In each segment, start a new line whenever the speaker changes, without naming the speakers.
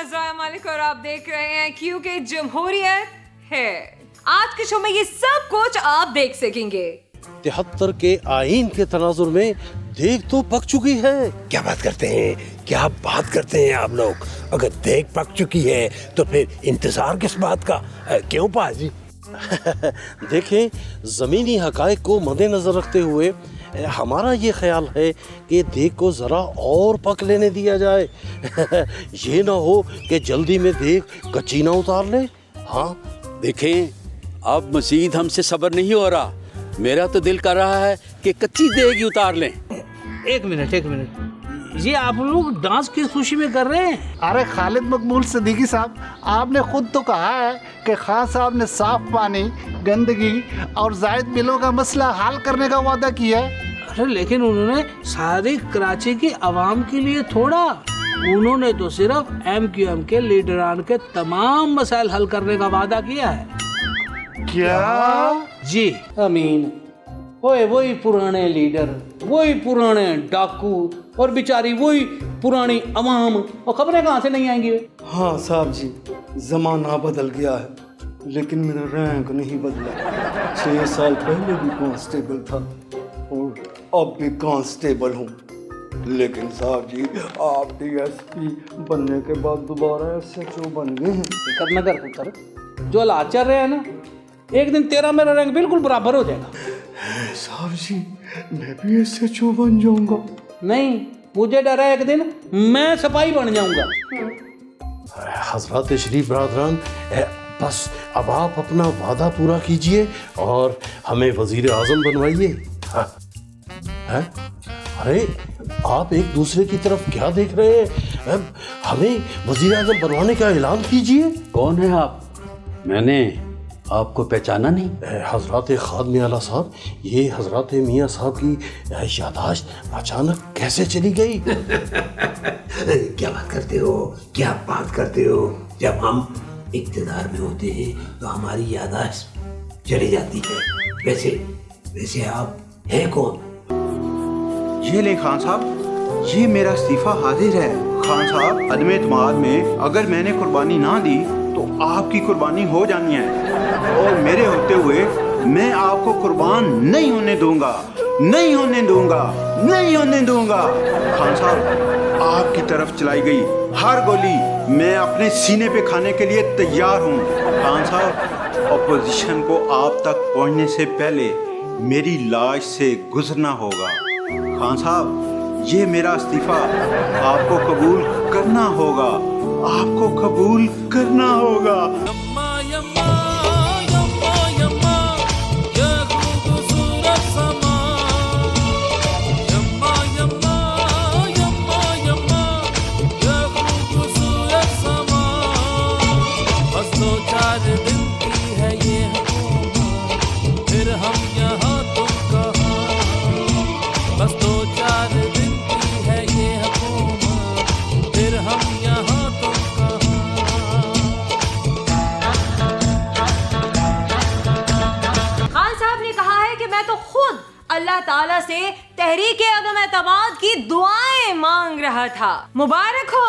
मैं ज़ाया मालिक और आप देख रहे हैं क्योंकि जमहूरियत है। आज के शो में ये सब कुछ आप देख सकेंगे।
73 के आईन के तनाजुर में देख तो पक चुकी है।
क्या बात करते हैं, क्या बात करते हैं आप लोग। अगर देख पक चुकी है तो फिर इंतजार किस बात का, क्यों पाजी?
देखें, जमीनी हकायक को मद्देनजर रखते हुए हमारा ये ख्याल है कि देख को ज़रा और पक लेने दिया जाए। ये ना हो कि जल्दी में देख कच्ची ना उतार ले। हाँ
देखें, अब मजीद हमसे सब्र नहीं हो रहा। मेरा तो दिल कर रहा है कि कच्ची देग ही उतार लें।
एक मिनट, ये आप लोग डांस किस खुशी में कर रहे हैं?
अरे खालिद मकबूल सिद्दीकी साहब, आपने खुद तो कहा है कि खान साहब ने साफ पानी, गंदगी और जायद बिलों का मसला हल करने का वादा किया है।
अरे लेकिन उन्होंने सारी कराची की आवाम के लिए थोड़ा, उन्होंने तो सिर्फ MQM के लीडरान के तमाम मसाइल हल करने का वादा किया है।
क्या
जी अमीन, ओए वही पुराने लीडर, वही पुराने डाकू और बेचारी वही पुरानी अवाम, और खबरें कहाँ से नहीं आएंगी?
हाँ साहब जी, ज़माना बदल गया है लेकिन मेरा रैंक नहीं बदला। 6 साल पहले भी कांस्टेबल था और अब भी कांस्टेबल हूँ। लेकिन साहब जी, आप DSP बनने के बाद दोबारा SHO बन गए हैं।
फिक्र न कर पुत्र, जो हालात चल रहे हैं ना, एक दिन तेरा मेरा रैंक बिल्कुल बराबर हो जाएगा।
साहब जी, मैं भी SHO बन जाऊंगा।
नहीं, मुझे डर है एक दिन मैं सिपाही बन जाऊंगा।
हजरत शरीफ बरादरान, बस अब आप अपना वादा पूरा कीजिए और हमें वजीर आजम बनवाइए। हाँ? हैं? अरे आप एक दूसरे की तरफ क्या देख रहे हैं? हमें वजीर आजम बनवाने का ऐलान कीजिए।
कौन है आप? मैंने आपको पहचाना नहीं।
हजरत खादम आला साहब, ये हजरत मियाँ साहब की यादाश्त अचानक कैसे चली गई?
क्या बात करते हो, क्या बात करते हो। जब हम इक़्तिदार में होते हैं तो हमारी यादाश्त चली जाती है। वैसे आप हैं कौन?
ये ले खान साहब, ये मेरा इस्तीफा हाजिर है। खान साहब, अदम एतमाद में अगर मैंने कुर्बानी ना दी तो आपकी कुर्बानी हो जानी है और मेरे होते हुए मैं आपको कुर्बान नहीं होने दूंगा, नहीं होने दूंगा, नहीं होने दूंगा। खान साहब, आपकी तरफ चलाई गई हर गोली मैं अपने सीने पे खाने के लिए तैयार हूँ। खान साहब, अपोजिशन को आप तक पहुँचने से पहले मेरी लाश से गुजरना होगा। खान साहब, ये मेरा इस्तीफा आपको कबूल करना होगा, आपको कबूल करना होगा।
अल्लाह ताला से तहरीक अदम एतमाद की दुआएं मांग रहा था। मुबारक हो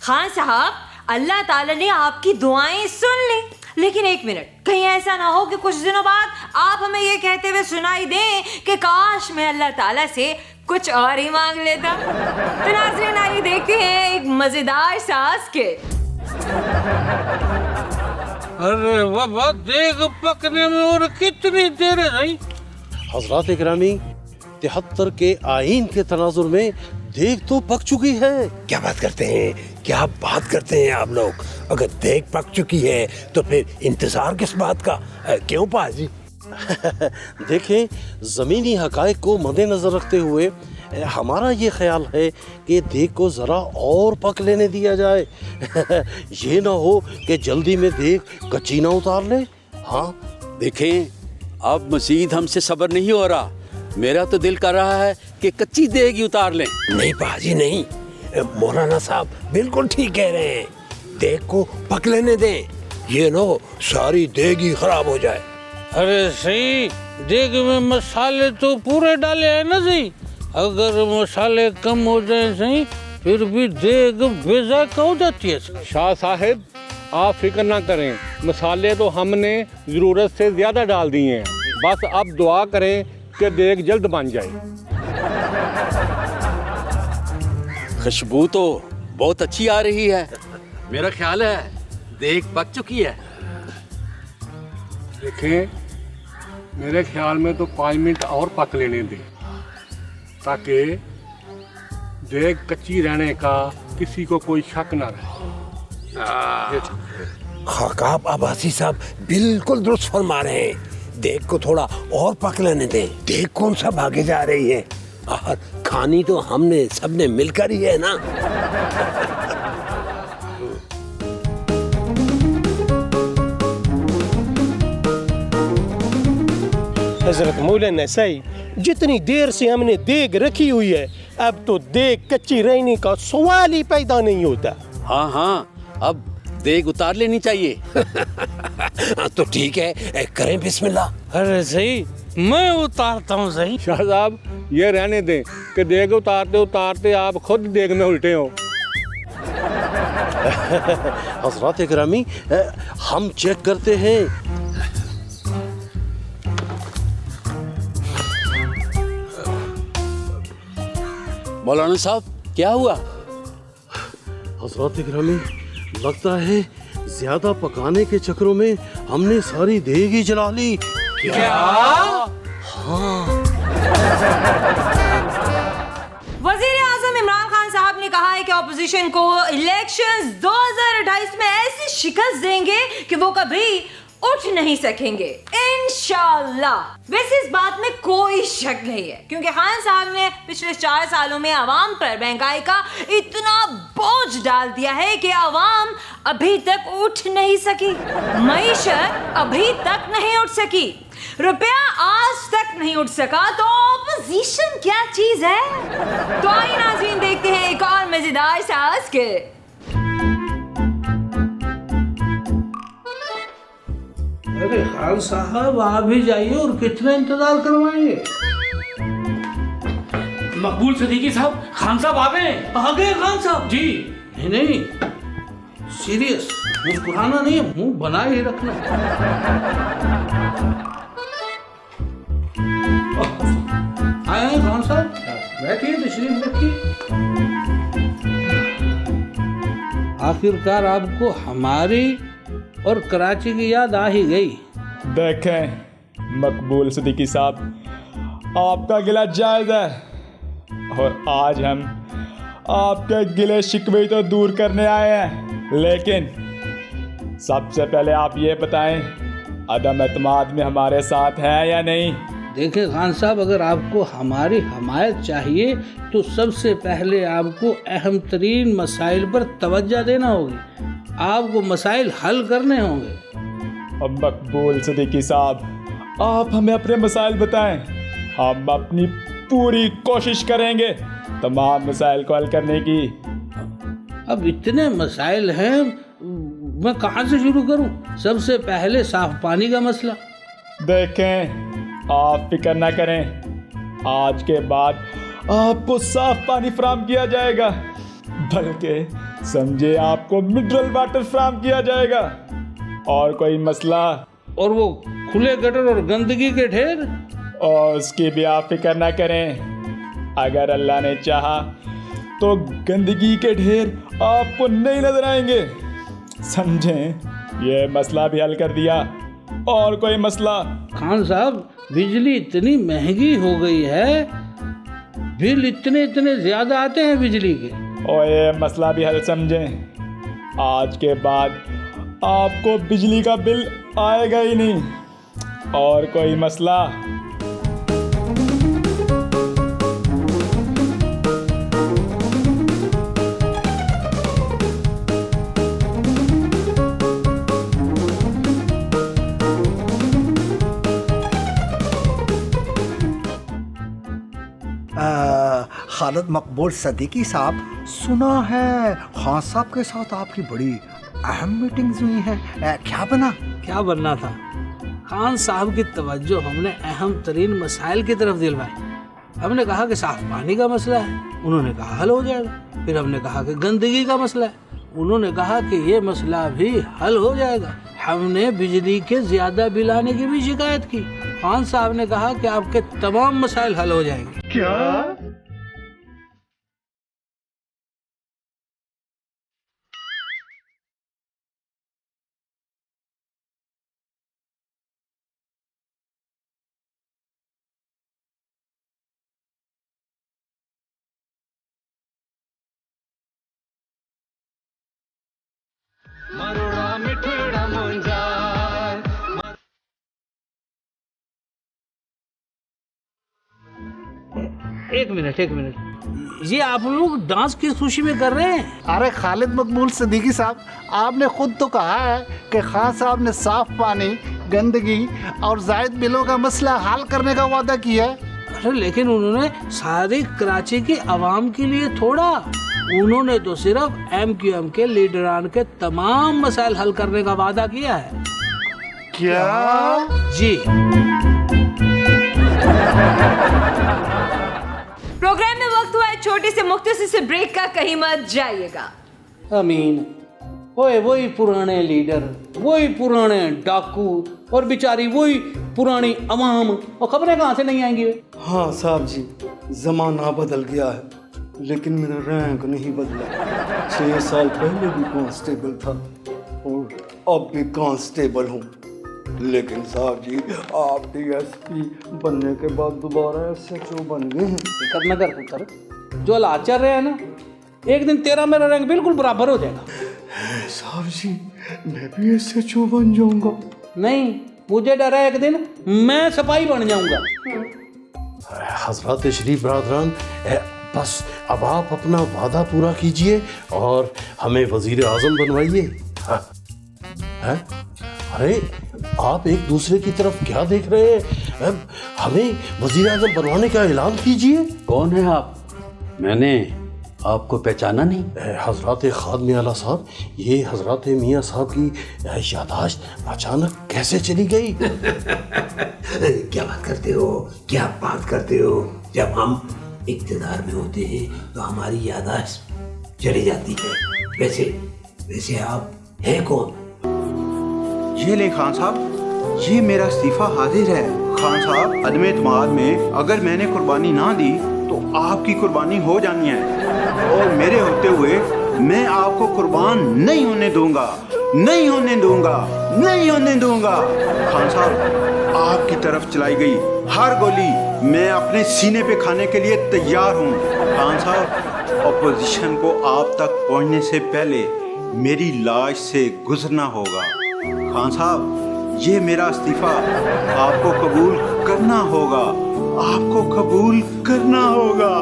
खान साहब, अल्लाह ताला ने आपकी दुआएं सुन ली। लेकिन एक मिनट, कहीं ऐसा ना हो कि कुछ दिनों बाद आप हमें ये कहते हुए सुनाई दें कि काश मैं अल्लाह ताला से कुछ और ही मांग लेता। तो नाज़रीन, आइए देखते हैं एक मजेदार सा स्किट।
अरे वाह, देख पकने में और कितनी देर है नहीं?
हजरात इकरामी, 73 के आईन के तनाजुर में देख तो पक चुकी है।
क्या बात करते हैं, क्या बात करते हैं आप लोग। अगर देख पक चुकी है तो फिर इंतजार किस बात का, क्यों पाजी?
देखें, ज़मीनी हकायक को मद्देनजर रखते हुए हमारा ये ख्याल है कि देख को ज़रा और पक लेने दिया जाए। ये ना हो कि जल्दी में देख कच्ची ना उतार ले। हाँ
देखें, अब मजीद हमसे सब्र नहीं हो रहा। मेरा तो दिल कर रहा है कि कच्ची देग ही उतार लें।
नहीं पाजी नहीं, मौलाना साहब बिल्कुल ठीक कह रहे हैं। देग को पक लेने दें, ये नो सारी देग ही खराब हो जाए।
अरे सही, देग में मसाले तो पूरे डाले हैं ना सही। अगर मसाले कम हो जाए सही फिर भी देग बेजायका हो जाती है।
शाह साहब आप फिक्र ना करें, मसाले तो हमने ज़रूरत से ज़्यादा डाल दिए हैं, बस अब दुआ करें कि देग जल्द बन जाए।
खुशबू तो बहुत अच्छी आ रही है, मेरा ख्याल है देग पक चुकी है।
देखें, मेरे ख्याल में तो 5 मिनट और पक लेने दें, ताकि देग कच्ची रहने का किसी को कोई शक ना रहे।
खाकाब अब्बासी साहब बिल्कुल दुरुस्त फरमा रहे हैं। देख को थोड़ा और पक लेने दें। देख कौन सा भागे जा रही है, और खानी तो हमने सबने मिलकर ही है ना।
हजरत मौलाना सही, जितनी देर से हमने देग रखी हुई है, अब तो देग कच्ची रहने का सवाल ही पैदा नहीं होता।
हाँ हाँ, अब देग उतार लेनी चाहिए।
तो ठीक है, करें बिस्मिल्लाह।
अरे सही, मैं उतारता हूँ सही।
शाह साहब ये रहने दें कि देग उतारते उतारते आप खुद देग में उल्टे हो।
हजरात इकरामी, हम चेक करते हैं।
मौलाना साहब क्या हुआ?
हजरात इकरामी, लगता है ज्यादा पकाने के चक्करों में हमने सारी देग ही जला ली।
क्या?
हाँ।
वजीर आजम इमरान खान साहब ने कहा है कि ऑपोजिशन को इलेक्शंस 2028 में ऐसी शिकस्त देंगे कि वो कभी उठ नहीं सकेंगे, इंशाल्लाह। वैसे इस बात में कोई शक नहीं है, क्योंकि खान साहब ने पिछले 4 सालों में आवाम पर महंगाई का इतना बोझ डाल दिया है कि आवाम अभी तक उठ नहीं सकी, मईशत अभी तक नहीं उठ सकी, रुपया आज तक नहीं उठ सका, तो ऑपोजिशन क्या चीज है? तो आइए नाज़रीन, देखते हैं एक और मजेदार सा स्किट।
अरे खान साहब आप भी जाइए, और कितना इंतजार करवाएंगे?
मकबूल सदीकी साहब, खान साहब आ गए खान साहब जी।
नहीं नहीं, सीरियस, मुस्कुराना नहीं है, मुंह बना ही रखना। आए हैं खान साहब, बैठिए, तशरीफ रखिए। आखिरकार आपको हमारी और कराची की याद आ ही गई।
देखें मकबूल सिद्दीकी साहब, आपका गिला जायज़ है, और आज हम आपके गिले शिकवे तो दूर करने आए हैं, लेकिन सबसे पहले आप ये बताएं, अदम एतमाद में हमारे साथ हैं या नहीं?
देखें खान साहब, अगर आपको हमारी हमायत चाहिए तो सबसे पहले आपको अहम तरीन मसाइल पर तवज्जो देना होगी, आपको मसाइल हल करने होंगे।
अब मकबूल सिद्दीकी साहब, आप हमें अपने मसाइल बताएं, हम अपनी पूरी कोशिश करेंगे तमाम मसाइल को हल करने की।
अब इतने मसाइल हैं, मैं कहाँ से शुरू करूँ? सबसे पहले साफ पानी का मसला।
देखें, आप फिक्र ना करें, आज के बाद आपको साफ पानी फराहम किया जाएगा, बल्कि समझे आपको मिनरल वाटर फराहम किया जाएगा। और कोई मसला?
और वो खुले गटर और गंदगी के ढेर,
और उसकी भी आप फिक्र ना करें, अगर अल्लाह ने चाहा तो गंदगी के ढेर आपको नहीं नजर आएंगे, समझें, ये मसला भी हल कर दिया। और कोई मसला?
खान साहब, बिजली इतनी महंगी हो गई है, बिल इतने ज्यादा आते हैं बिजली के,
और ये मसला भी हल समझें, आज के बाद आपको बिजली का बिल आएगा ही नहीं। और कोई मसला?
खालिद मकबूल सदीकी साहब, सुना है खान साहब के साथ आपकी बड़ी अहम मीटिंग्स हुई हैं, क्या बना?
क्या बनना था? खान साहब की तवज्जो हमने अहम तरीन मसाइल की तरफ दिलवाई। हमने कहा कि साफ पानी का मसला है, उन्होंने कहा हल हो जाएगा। फिर हमने कहा कि गंदगी का मसला है, उन्होंने कहा कि ये मसला भी हल हो जाएगा। हमने बिजली के ज्यादा बिल आने की भी शिकायत की, खान साहब ने कहा कि आपके तमाम मसाइल हल हो जाएंगे।
क्या?
एक मिनट, ये आप लोग डांस किस खुशी में कर रहे हैं?
अरे खालिद मकबूल सिद्दीकी साहब, आपने खुद तो कहा है कि खान साहब ने साफ पानी, गंदगी और जायद बिलों का मसला हल करने का वादा किया है।
अरे लेकिन उन्होंने सारी कराची की आवाम के लिए थोड़ा, उन्होंने तो सिर्फ MQM के लीडरान के तमाम मसाइल हल करने का वादा किया है।
क्या?
जी।
प्रोग्राम में वक्त हुआ है छोटे से मुख्तसर से ब्रेक का, कहीं मत जाइएगा।
अमीन, ओए वही पुराने लीडर, वही पुराने डाकू और बेचारी वही पुरानी अवाम, और खबरें कहाँ से नहीं आएंगी?
हाँ साहब जी, जमाना बदल गया है लेकिन मेरा रैंक नहीं बदला। 6 साल पहले भी कांस्टेबल था और अब भी कांस्टेबल हूँ। लेकिन साहब जी, आप DSP बनने के बाद दोबारा SHO बन गए हैं।
फिक्र न कर पुत्र, जो हालात चल रहे हैं ना, एक दिन तेरा मेरा रैंक बिल्कुल बराबर हो जाएगा।
साहब जी, मैं भी SHO बन जाऊंगा।
नहीं, मुझे डर है एक दिन मैं सिपाही बन जाऊंगा।
हजरत शरीफ बरादरान, बस अब आप अपना वादा पूरा कीजिए और हमें वजीर आजम बनवाइए। हाँ? अरे आप एक दूसरे की तरफ क्या देख रहे हैं? हमें वजीर आजम बनवाने का ऐलान कीजिए।
कौन है आप? मैंने आपको पहचाना नहीं।
हजरत खादम आला साहब, ये हजरत मियाँ साहब की यादाश्त अचानक कैसे चली गई?
क्या बात करते हो, क्या बात करते हो? जब हम इक्तदार में होते हैं तो हमारी यादाश्त चली जाती है। वैसे आप हैं कौन?
ये ले खान साहब, ये मेरा इस्तीफा हाजिर है। खान साहब, अदम एतमाद में अगर मैंने कुर्बानी ना दी तो आपकी कुर्बानी हो जानी है, और मेरे होते हुए मैं आपको कुर्बान नहीं होने दूंगा, नहीं होने दूंगा, नहीं होने दूंगा। खान साहब, आपकी तरफ चलाई गई हर गोली मैं अपने सीने पे खाने के लिए तैयार हूँ। खान साहब, ऑपोजिशन को आप तक पहुँचने से पहले मेरी लाश से गुजरना होगा। खान साहब, ये मेरा इस्तीफा आपको कबूल करना होगा, आपको कबूल करना होगा।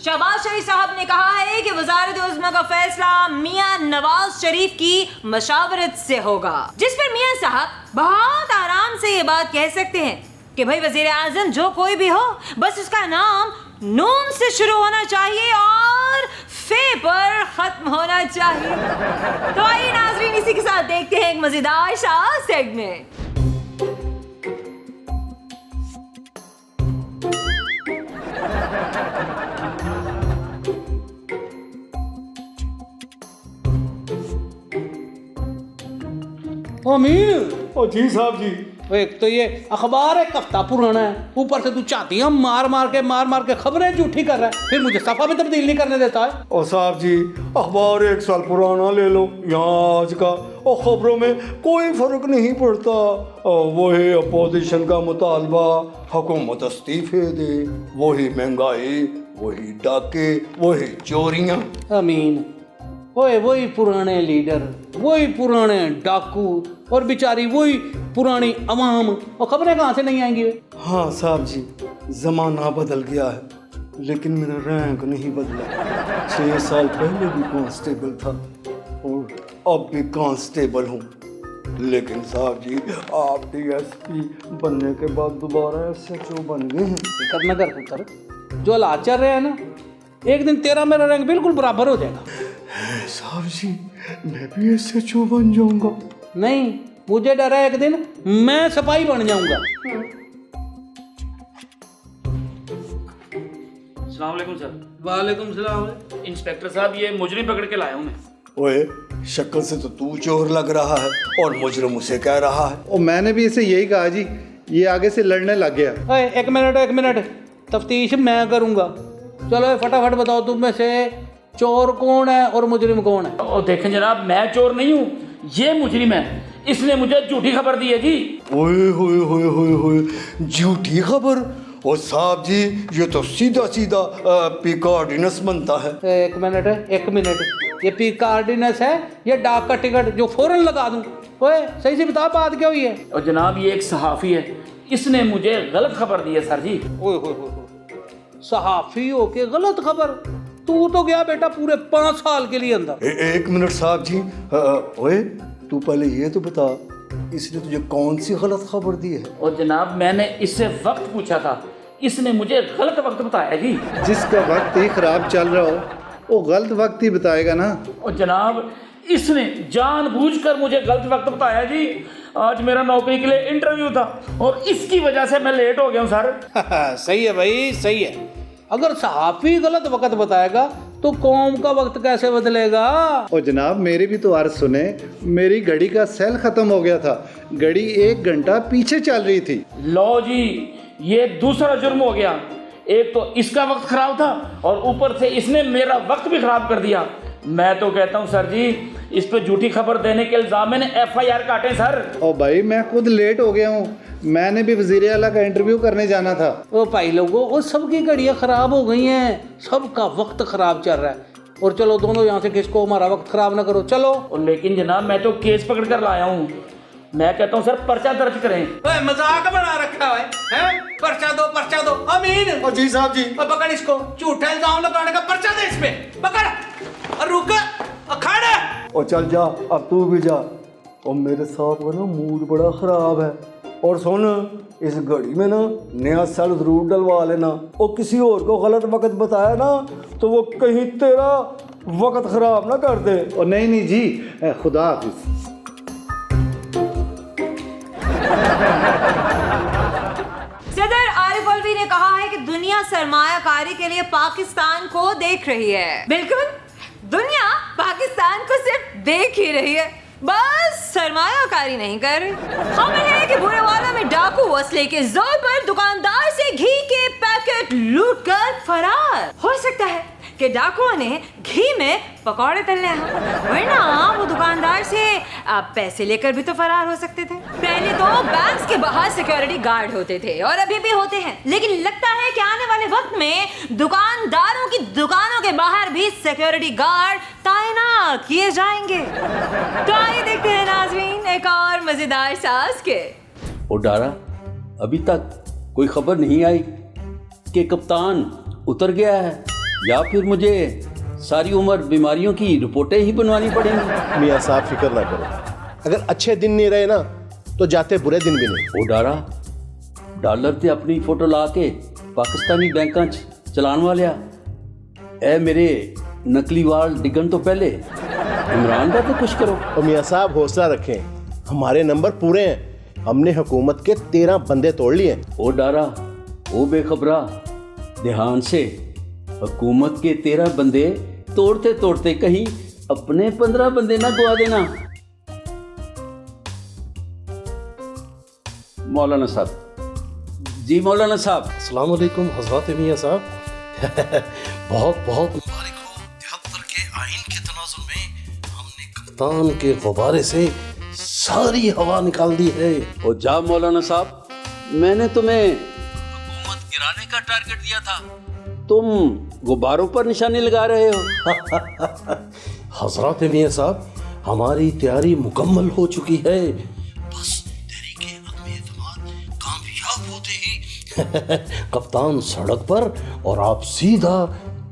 शहबाज शरीफ साहब ने कहा है कि वजारत उज़्मा का फैसला मियां नवाज शरीफ की मशावरत से होगा, जिस पर मियां साहब बहुत आराम से ये बात कह सकते हैं कि भाई वजीर आजम जो कोई भी हो, बस उसका नाम नून से शुरू होना चाहिए और फे पर खत्म होना चाहिए। तो आइए नाजरीन, इसी के साथ देखते हैं एक मजेदार सा सेगमेंट।
अमीर,
ओ जी साहब जी,
एक तो ये अखबार एक हफ्ता पुराना है, ऊपर से तू चाहतियां मार मार के खबरें झूठी कर रहा है, फिर मुझे सफा में तब्दील नहीं करने देता है।
और साहब जी अखबार 1 साल पुराना ले लो या आज का, और खबरों में कोई फर्क नहीं पड़ता। वही अपोजिशन का मुतालबा, हुकूमत इस्तीफे दे, वही महंगाई, वही डाके, वही चोरियां।
अमीन ओए वही पुराने लीडर, वही पुराने डाकू और बेचारी वही पुरानी अवाम, और खबरें कहाँ से नहीं आएंगी?
हाँ साहब जी, ज़माना बदल गया है लेकिन मेरा रैंक नहीं बदला। 6 साल पहले भी कांस्टेबल था और अब भी कांस्टेबल हूँ। लेकिन साहब जी आप DSP बनने के बाद दोबारा SHO बन गए हैं।
फिक्र न कर पुत्र, जो हालात चल रहे हैं ना, एक दिन तेरा मेरा रैंक बिल्कुल बराबर हो जाएगा।
साहब जी मैं भी SHO बन जाऊंगा।
नहीं, मुझे डर है एक दिन मैं सिपाही बन जाऊंगा।
अस्सलाम वालेकुम सर।
वालेकुम सलाम।
इंस्पेक्टर साहब ये मुजरिम पकड़ के लाया हूँ मैं।
ओए शक्ल से तो तू चोर लग रहा है और मुजरिम उसे कह रहा है।
और मैंने भी इसे यही कहा जी, ये आगे से लड़ने लग गया।
ओए एक मिनट, तफ्तीश मैं करूंगा। चलो फटाफट बताओ तुम में से चोर कौन है और मुजरिम कौन है?
और देखें जनाब, मैं चोर नहीं हूँ, ये मुजरिम है, इसने मुझे झूठी खबर दी है जी।
ओए होए होए होए होए, झूठी खबर? और साहब जी ये तो सीधा सीधा पिकार्डिनस बनता है।
एक मिनट, ये पिकार्डिनस है ये डाक का टिकट जो फौरन लगा दूं? ओए सही से बता बात क्या हुई है?
और जनाब ये एक सहाफ़ी है, इसने मुझे गलत खबर दी है सर जी।
ओए होए, सहाफ़ी हो के गलत खबर? तू तो गया बेटा पूरे 5 साल के लिए अंदर।
1 मिनट साहब जी, ओए तू पहले ये तो बता इसने तुझे कौन सी गलत खबर दी है?
और जनाब मैंने इससे वक्त पूछा था, इसने मुझे गलत वक्त बताया जी।
जिसका वक्त ही खराब चल रहा हो वो गलत वक्त ही बताएगा ना।
और जनाब इसने जानबूझकर मुझे गलत वक्त बताया जी। आज मेरा नौकरी के लिए इंटरव्यू था और इसकी वजह से मैं लेट हो गया हूँ सर।
सही है भाई, सही है। अगर सहाफ़ी गलत वक्त बताएगा तो कौम का वक्त कैसे बदलेगा?
और जनाब मेरी भी तो अर्ज सुने, मेरी घड़ी का सेल खत्म हो गया था, घड़ी 1 घंटा पीछे चल रही थी।
लो जी, ये दूसरा जुर्म हो गया। एक तो इसका वक्त खराब था और ऊपर से इसने मेरा वक्त भी खराब कर दिया। मैं तो कहता हूँ सर जी, इस पे झूठी खबर देने के इल्जाम में FIR काटें सर।
ओ भाई मैं खुद लेट हो गया हूँ, मैंने भी वज़ीर आला का इंटरव्यू करने जाना था।
ओ भाई लोगों, वो सबकी घड़ियाँ ख़राब हो गई हैं, सबका वक्त ख़राब चल रहा है। और चलो दोनों यहाँ से खिसको, हमारा वक्त ख़राब ना करो, चलो।
और लेकिन जनाब मैं तो केस पकड़ कर लाया हूँ। मैं कहता हूँ सर पर्चा दर्ज करें।
मजाक बना रखा है? पर्चा दो। अमीन।
और जी साहब जी।
पकड़ इसको, झूठा इल्जाम लगाने का पर्चा दे इस पे। पकड़ और रुक और खड़ा।
और चल जा, अब तू भी जा। और मेरे साहब का ना मूड बड़ा ख़राब है। और सुन, इस घड़ी में ना नया सेल ज़रूर डलवा लेना, और किसी और को गलत वक्त बताया ना तो वो कहीं तेरा वक्त ख़राब ना कर दे।
और नहीं जी, खुदा हाफिज़।
सदर आरिफ अलवी ने कहा है कि दुनिया सरमायाकारी के लिए पाकिस्तान को देख रही है। बिल्कुल, दुनिया पाकिस्तान को सिर्फ देख ही रही है, बस सरमायाकारी नहीं कर रही। खबर है कि बुरे वाला में डाकू असले के जोर पर दुकानदार से घी के पैकेट लूटकर फरार। हो सकता है कि डाकुओं ने घी में पकौड़े तलने हैं, वरना वो दुकानदार से पैसे लेकर भी तो फरार हो सकते थे। पहले तो बैंक्स के बाहर सिक्योरिटी गार्ड होते थे और अभी भी होते हैं, लेकिन लगता है कि आने वाले वक्त में दुकानदारों की दुकानों के बाहर भी सिक्योरिटी गार्ड तैनात किए जाएंगे। तो आइए देखते हैं नाज़रीन एक और मजेदार साज के।
ओ डारा, अभी तक कोई खबर नहीं आई कि कप्तान उतर गया है या फिर मुझे सारी उम्र बीमारियों की रिपोर्टें ही बनवानी पड़ेंगी।
मियाँ साहब फिक्र ना करो, अगर अच्छे दिन नहीं रहे ना तो जाते बुरे दिन भी नहीं।
ओ डारा, डॉलर ते अपनी फोटो ला के पाकिस्तानी बैंकां च चलान वालिया, ए मेरे नकली वाल डिगन तो पहले इमरान का तो कुछ करो।
और मियाँ साहब हौसला रखें, हमारे नंबर पूरे हैं, हमने हुकूमत के 13 बंदे तोड़ लिए।
ओ डारा, ओ बेखबरा, ध्यान से, हुकूमत के 13 बंदे तोड़ते तोड़ते कहीं अपने 15 बंदे ना गवा देना। मौलाना साहब। जी मौलाना साहब।
अस्सलाम वालेकुम हज़रत मियाँ साहब। बहुत बहुत मुबारक हो। 73 के आइन के तनाजुर में हमने कप्तान के गुब्बारे से सारी हवा निकाल दी है।
और जा मौलाना साहब, मैंने तुम्हें हुकूमत गिराने का टारगेट दिया था, तुम गुब्बारों पर निशाने लगा रहे हो।
हज़रत मियाँ साहब, हमारी तैयारी मुकम्मल हो चुकी है। बस तहरीके अदम एतमाद कामयाब होते ही कप्तान सड़क पर और आप सीधा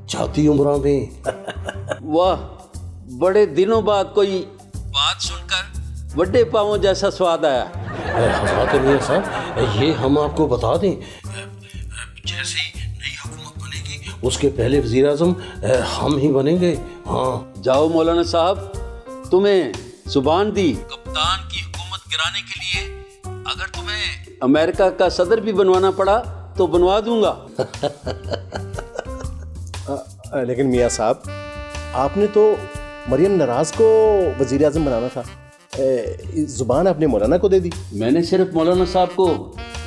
जाती उम्रा में।
वाह, बड़े दिनों बाद कोई बात सुनकर बड़े पाँवों जैसा स्वाद आया।
हज़रत मियाँ साहब, ये हम आपको बता दें, जैसे ही नई हुकूमत बनेगी उसके पहले वज़ीर आज़म हम ही बनेंगे। हाँ
जाओ मौलाना साहब, तुम्हें जुबान दी कप्तान की हुकूमत गिराने के लिए। अगर तुम्हें अमेरिका का सदर भी बनवाना पड़ा तो बनवा दूंगा।
लेकिन मियाँ साहब, आपने तो मरियम नराज को वज़ीर आज़म बनाना था, जुबान आपने मौलाना को दे दी।
मैंने सिर्फ मौलाना साहब को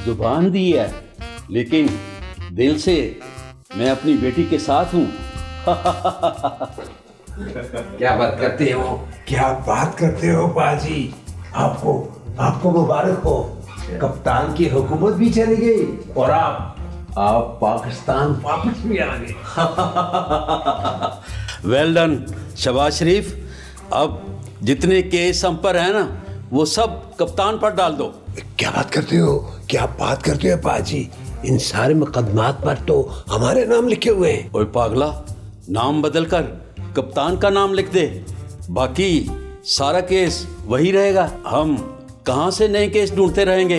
जुबान दी है, लेकिन दिल से मैं अपनी बेटी के साथ हूँ।
क्या बात करते हो, क्या बात करते हो बाजी। आपको मुबारक हो, कप्तान की हुकूमत भी चली गई और आप पाकिस्तान वापस भी आ गए।
वेल डन, शबाज शरीफ। अब जितने केस हम पर है ना, वो सब कप्तान पर डाल दो।
क्या बात करते हो बाजी। इन सारे मुकदमात पर तो हमारे नाम लिखे हुए हैं।
ओए पागला, नाम बदल कर कप्तान का नाम लिख दे, बाकी सारा केस वही रहेगा। हम कहाँ से नए केस ढूंढते रहेंगे।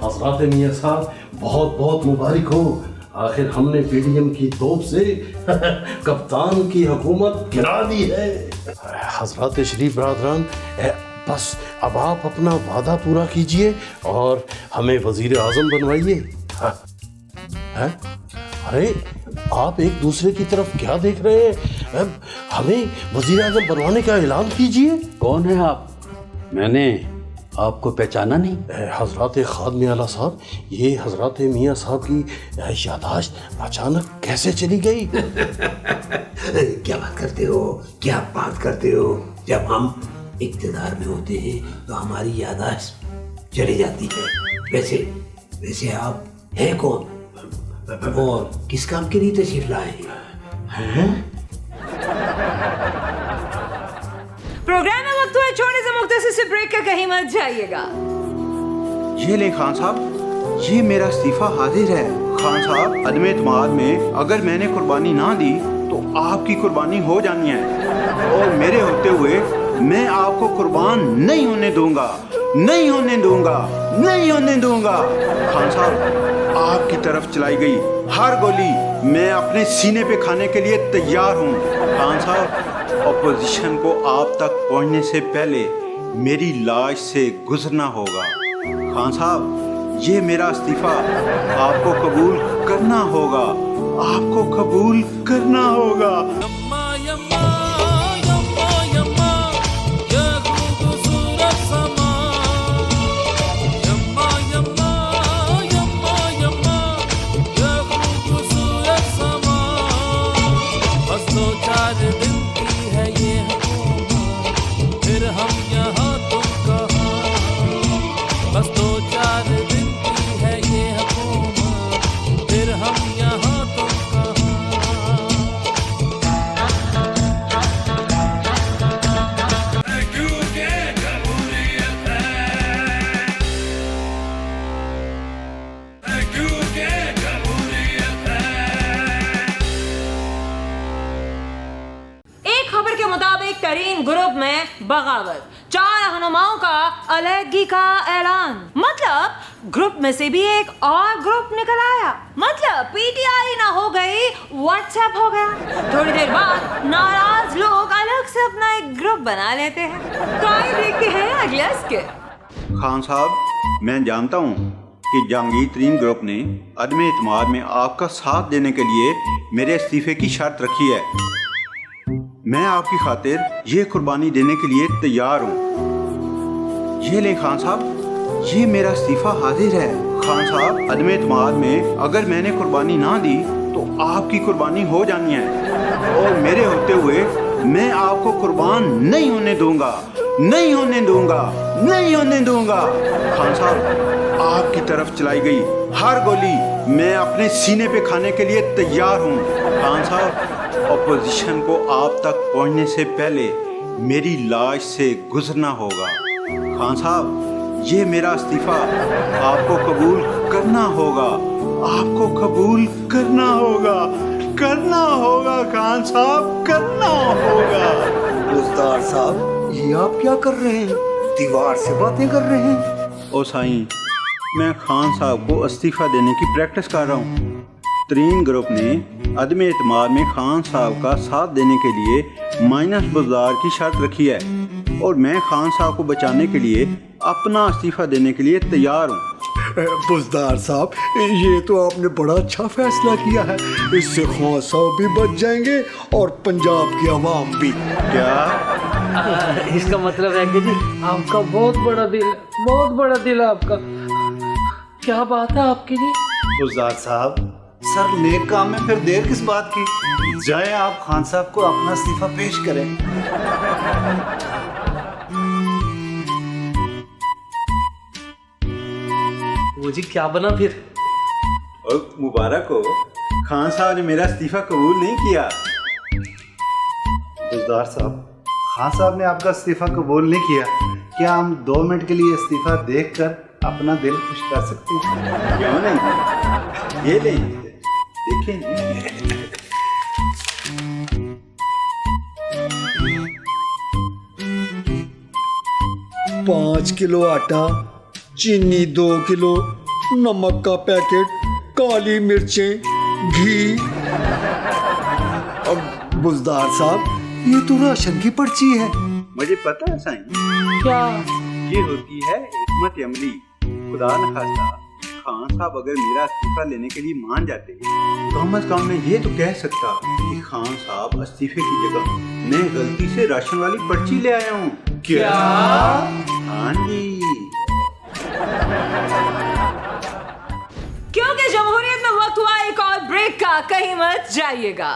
हज़रत मियाँ साहब, बहुत बहुत मुबारक हो। आखिर हमने पीडीएम की तोप से कप्तान की हुकूमत गिरा दी है। हज़रत शरीफ बरादरान, बस अब आप अपना वादा पूरा कीजिए और हमें वज़ीर आज़म बनवाइए। हैं? अरे आप एक दूसरे की तरफ क्या देख रहे हैं? हमें वज़ीर आज़म बनवाने का ऐलान कीजिए।
कौन है आप? मैंने आपको पहचाना नहीं।
हज़रत खादम आला साहब, ये हज़रत मियाँ साहब की यादाश्त अचानक कैसे चली गई?
क्या बात करते हो। जब हम इक़्तिदार में होते हैं तो हमारी यादाश्त चली जाती है। वैसे आप हैं कौन और किस काम के लिए तशरीफ लाए हैं?
प्रोग्राम में वक्त हुआ छोटे से मुख्तसर से ब्रेक का, कहीं मत जाइएगा।
ये ले खान साहब, ये मेरा इस्तीफा हाजिर है। खान साहब, अदम एतमाद में अगर मैंने कुर्बानी ना दी तो आपकी कुर्बानी हो जानी है, और मेरे होते हुए मैं आपको कुर्बान नहीं होने दूंगा। खान साहब, आपकी तरफ चलाई गई हर गोली मैं अपने सीने पे खाने के लिए तैयार हूँ। खान साहब, ऑपोजिशन को आप तक पहुँचने से पहले मेरी लाश से गुजरना होगा। खान साहब, ये मेरा इस्तीफा आपको कबूल करना होगा।
तरीन ग्रुप में बगावत, 4 रहनुमाओं का अलहदगी का ऐलान। मतलब ग्रुप में से भी एक और ग्रुप निकल आया। मतलब पीटीआई ना हो गई, व्हाट्सएप हो गया। थोड़ी देर बाद नाराज लोग अलग से अपना एक ग्रुप बना लेते हैं। तो आइए देखते हैं अगला स्किट।
खान साहब, मैं जानता हूँ कि जहांगीर तरीन ग्रुप ने अदम एतमाद में आपका साथ देने के लिए मेरे इस्तीफे की शर्त रखी है। मैं आपकी खातिर ये कुर्बानी देने के लिए तैयार हूँ। ये ले खान साहब, ये मेरा इस्तीफा हाजिर है। खान साहब, अदम एतमाद में अगर मैंने कुर्बानी ना दी तो आपकी कुर्बानी हो जानी है, और मेरे होते हुए मैं आपको कुर्बान नहीं होने दूंगा, नहीं होने दूंगा, नहीं होने दूंगा। खान साहब, आपकी तरफ चलाई गई हर गोली मैं अपने सीने पे खाने के लिए तैयार हूँ। खान साहब, ऑपोजिशन को आप तक पहुँचने से पहले मेरी लाश से गुजरना होगा। खान साहब, ये मेरा इस्तीफा आपको कबूल करना होगा, आपको कबूल करना होगा, करना होगा खान साहब, करना होगा।
मुख्तार साहब, ये आप क्या कर रहे हैं? दीवार से बातें कर रहे हैं।
ओ साईं, मैं खान साहब को इस्तीफा देने की प्रैक्टिस कर रहा हूँ। तरीन ग्रुप ने अदम एतमाद में खान साहब का साथ देने के लिए माइनस बुज़दार की शर्त रखी है, और मैं खान साहब को बचाने के लिए अपना इस्तीफा देने के लिए तैयार हूँ।
बुज़दार साहब, ये तो आपने बड़ा अच्छा फैसला किया है। इससे खान साहब भी बच जाएंगे और पंजाब की आवाम भी।
क्या
इसका मतलब है कि जी आपका बहुत बड़ा दिल है, बहुत बड़ा दिल है आपका। क्या बात है आपकी जी?
गुलजार साहब, सर नेक काम में फिर देर किस बात की? जाएं आप खान साहब को अपना इस्तीफा पेश करें।
वो जी क्या बना फिर?
और मुबारक हो, खान साहब ने मेरा इस्तीफा कबूल नहीं किया।
गुलजार साहब, खान साहब ने आपका इस्तीफा कबूल नहीं किया। क्या हम 2 मिनट के लिए इस्तीफा देखकर अपना दिल खुश कर सकते हैं?
क्यों नहीं, ये लें, देखें।
5 किलो आटा, चीनी 2 किलो, नमक का पैकेट, काली मिर्चें, घी। अब बुज़दार साहब, ये तो राशन की पर्ची है।
मुझे पता है साईं,
क्या?
ये होती है हिकमत अमली। खुदा न खास्ता खान साहब अगर मेरा इस्तीफा लेने के लिए मान जाते तो कम से कम मैं ये तो कह सकता कि खान साहब इस्तीफे की जगह मैं गलती से राशन वाली पर्ची ले आया हूँ।
क्या?
हाँ जी।
क्योंकि जमहूरियत में वक्त हुआ एक और ब्रेक का, कहीं मत जाइएगा।